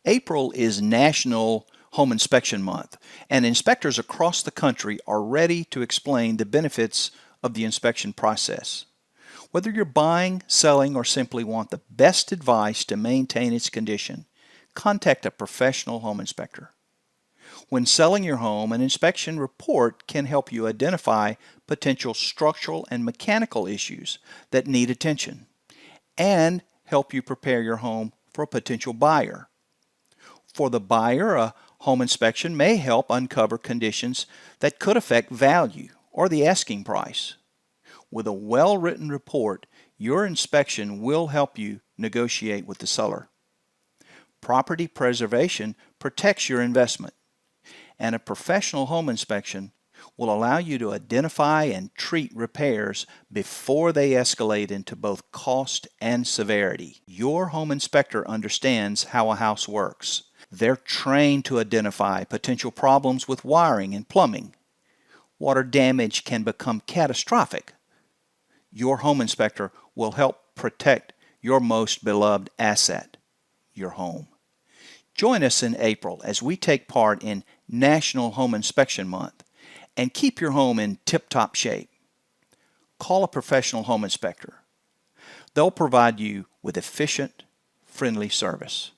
April is National Home Inspection Month, and inspectors across the country are ready to explain the benefits of the inspection process. Whether you're buying, selling, or simply want the best advice to maintain its condition, contact a professional home inspector. When selling your home, an inspection report can help you identify potential structural and mechanical issues that need attention and help you prepare your home for a potential buyer. For the buyer, a home inspection may help uncover conditions that could affect value or the asking price. With a well-written report, your inspection will help you negotiate with the seller. Property preservation protects your investment, and a professional home inspection will allow you to identify and treat repairs before they escalate into both cost and severity. Your home inspector understands how a house works. They're trained to identify potential problems with wiring and plumbing. Water damage can become catastrophic. Your home inspector will help protect your most beloved asset, your home. Join us in April as we take part in National Home Inspection Month and keep your home in tip-top shape. Call a professional home inspector. They'll provide you with efficient, friendly service.